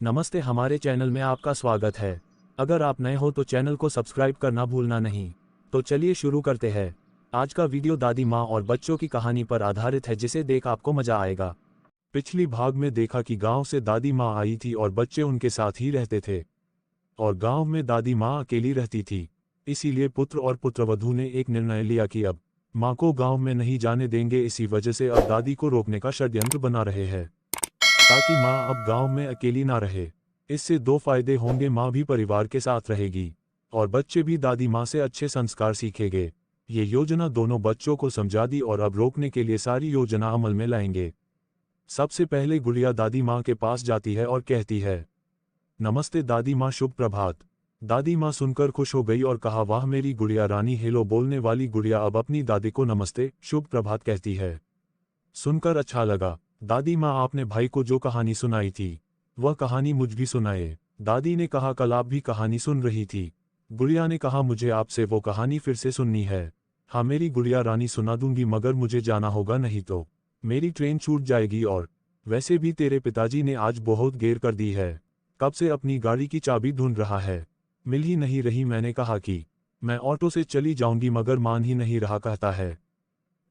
नमस्ते, हमारे चैनल में आपका स्वागत है। अगर आप नए हो तो चैनल को सब्सक्राइब करना भूलना नहीं। तो चलिए शुरू करते हैं। आज का वीडियो दादी माँ और बच्चों की कहानी पर आधारित है, जिसे देख आपको मजा आएगा। पिछली भाग में देखा कि गांव से दादी माँ आई थी और बच्चे उनके साथ ही रहते थे। और गांव में दादी माँ अकेली रहती थी। इसीलिए पुत्र और पुत्रवधू ने एक निर्णय लिया कि अब माँ को गाँव में नहीं जाने देंगे। इसी वजह से अब दादी को रोकने का षड्यंत्र बना रहे हैं, ताकि माँ अब गांव में अकेली ना रहे। इससे दो फायदे होंगे, माँ भी परिवार के साथ रहेगी और बच्चे भी दादी माँ से अच्छे संस्कार सीखेंगे। ये योजना दोनों बच्चों को समझा दी और अब रोकने के लिए सारी योजना अमल में लाएंगे। सबसे पहले गुड़िया दादी माँ के पास जाती है और कहती है, नमस्ते दादी माँ, शुभ प्रभात। दादी माँ सुनकर खुश हो गई और कहा, वाह मेरी गुड़िया रानी। हेलो बोलने वाली गुड़िया अब अपनी दादी को नमस्ते शुभ प्रभात कहती है। सुनकर अच्छा लगा। दादी माँ, आपने भाई को जो कहानी सुनाई थी वह कहानी मुझ भी सुनाए। दादी ने कहा, कल आप भी कहानी सुन रही थी। गुड़िया ने कहा, मुझे आपसे वो कहानी फिर से सुननी है। हाँ मेरी गुड़िया रानी, सुना दूंगी, मगर मुझे जाना होगा, नहीं तो मेरी ट्रेन छूट जाएगी। और वैसे भी तेरे पिताजी ने आज बहुत देर कर दी है। कब से अपनी गाड़ी की चाबी ढूंढ रहा है, मिल ही नहीं रही। मैंने कहा कि मैं ऑटो से चली जाऊंगी, मगर मान ही नहीं रहा। कहता है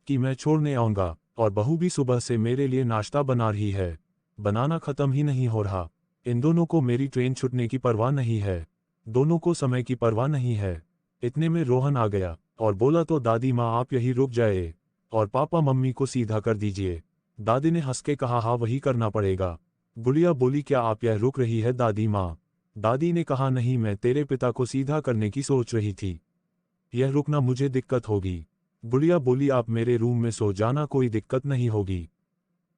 कि मैं छोड़ने आऊंगा। और बहू भी सुबह से मेरे लिए नाश्ता बना रही है, बनाना खत्म ही नहीं हो रहा। इन दोनों को मेरी ट्रेन छूटने की परवाह नहीं है, दोनों को समय की परवाह नहीं है। इतने में रोहन आ गया और बोला, तो दादी माँ आप यही रुक जाए और पापा मम्मी को सीधा कर दीजिए। दादी ने हंस के कहा, हाँ वही करना पड़ेगा। गुड़िया बोली, क्या आप यह रुक रही है दादी माँ? दादी ने कहा, नहीं, मैं तेरे पिता को सीधा करने की सोच रही थी, यह रुकना मुझे दिक्कत होगी। गुड़िया बोली, आप मेरे रूम में सो जाना, कोई दिक्कत नहीं होगी।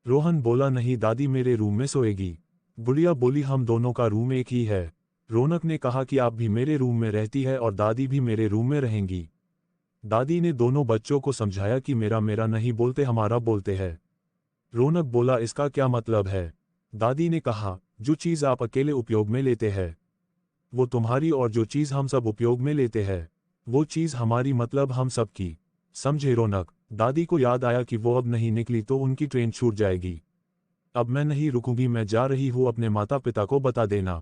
रोहन बोला, नहीं दादी, मेरे रूम में सोएगी। गुड़िया बोली, हम दोनों का रूम एक ही है। रौनक ने कहा कि आप भी मेरे रूम में रहती है और दादी भी मेरे रूम में रहेंगी। दादी ने दोनों बच्चों को समझाया कि मेरा मेरा नहीं बोलते, हमारा बोलते हैं। रौनक बोला, इसका क्या मतलब है? दादी ने कहा, जो चीज़ आप अकेले उपयोग में लेते हैं वो तुम्हारी, और जो चीज़ हम सब उपयोग में लेते हैं वो चीज़ हमारी, मतलब हम सब की। समझे रौनक? दादी को याद आया कि वो अब नहीं निकली तो उनकी ट्रेन छूट जाएगी। अब मैं नहीं रुकूंगी, मैं जा रही हूँ, अपने माता पिता को बता देना।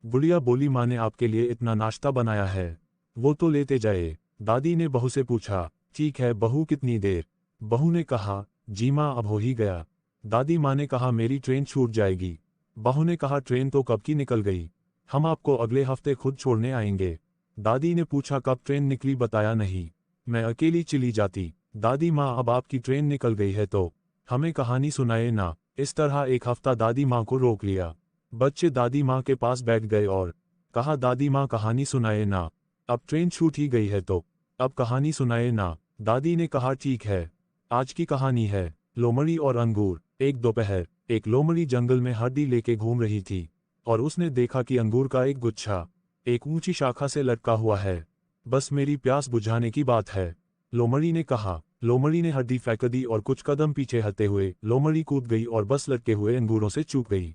गुड़िया बोली, माँ ने आपके लिए इतना नाश्ता बनाया है, वो तो लेते जाए। दादी ने बहू से पूछा, ठीक है बहू, कितनी देर? बहू ने कहा, जी माँ अब हो ही गया। दादी माँ ने कहा, मेरी ट्रेन छूट जाएगी। बहू ने कहा, ट्रेन तो कब की निकल गई, हम आपको अगले हफ्ते खुद छोड़ने आएंगे। दादी ने पूछा, कब ट्रेन निकली, बताया नहीं, मैं अकेली चली जाती। दादी माँ, अब आपकी ट्रेन निकल गई है तो हमें कहानी सुनाए ना। इस तरह एक हफ्ता दादी माँ को रोक लिया। बच्चे दादी माँ के पास बैठ गए और कहा, दादी माँ कहानी सुनाए ना, अब ट्रेन छूट ही गई है तो अब कहानी सुनाए ना। दादी ने कहा, ठीक है, आज की कहानी है लोमड़ी और अंगूर। एक दोपहर एक लोमड़ी जंगल में हड्डी लेके घूम रही थी और उसने देखा कि अंगूर का एक गुच्छा एक ऊंची शाखा से लटका हुआ है। बस मेरी प्यास बुझाने की बात है, लोमड़ी ने कहा। लोमड़ी ने हड्डी फेंक दी और कुछ कदम पीछे हटते हुए लोमड़ी कूद गई और बस लटके हुए अंगूरों से चूक गई।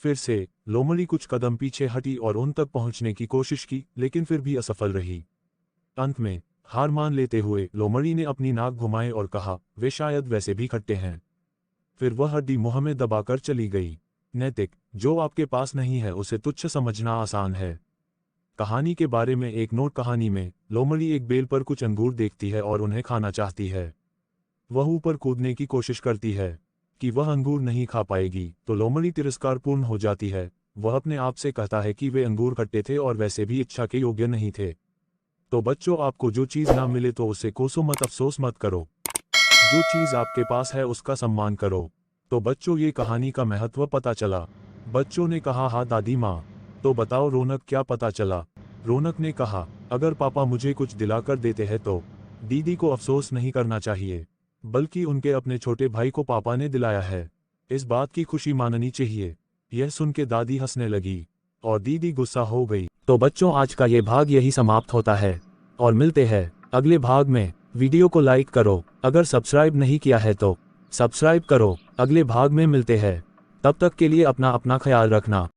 फिर से लोमड़ी कुछ कदम पीछे हटी और उन तक पहुंचने की कोशिश की, लेकिन फिर भी असफल रही। अंत में हार मान लेते हुए लोमड़ी ने अपनी नाक घुमाए और कहा, वे शायद वैसे भी खट्टे हैं। फिर वह हड्डी मुंह में दबाकर चली गई। नैतिक, जो आपके पास नहीं है उसे तुच्छ समझना आसान है। कहानी के बारे में एक नोट, कहानी में लोमड़ी एक बेल पर कुछ अंगूर देखती है और उन्हें खाना चाहती है। वह ऊपर कूदने की कोशिश करती है कि वह अंगूर नहीं खा पाएगी, तो लोमड़ी तिरस्कारपूर्ण हो जाती है। वह अपने आप से कहता है कि वे अंगूर खट्टे थे और वैसे भी इच्छा के योग्य नहीं थे। तो बच्चों, आपको जो चीज़ ना मिले तो उसे कोसो मत, अफसोस मत करो। जो चीज़ आपके पास है उसका सम्मान करो। तो बच्चों, ये कहानी का महत्व पता चला? बच्चों ने कहा, हाँ दादी माँ। तो बताओ रौनक, क्या पता चला? रौनक ने कहा, अगर पापा मुझे कुछ दिलाकर देते हैं तो दीदी को अफसोस नहीं करना चाहिए, बल्कि उनके अपने छोटे भाई को पापा ने दिलाया है, इस बात की खुशी माननी चाहिए। यह सुन के दादी हंसने लगी और दीदी गुस्सा हो गई। तो बच्चों, आज का ये भाग यही समाप्त होता है और मिलते हैं अगले भाग में। वीडियो को लाइक करो, अगर सब्सक्राइब नहीं किया है तो सब्सक्राइब करो। अगले भाग में मिलते हैं, तब तक के लिए अपना ख्याल रखना।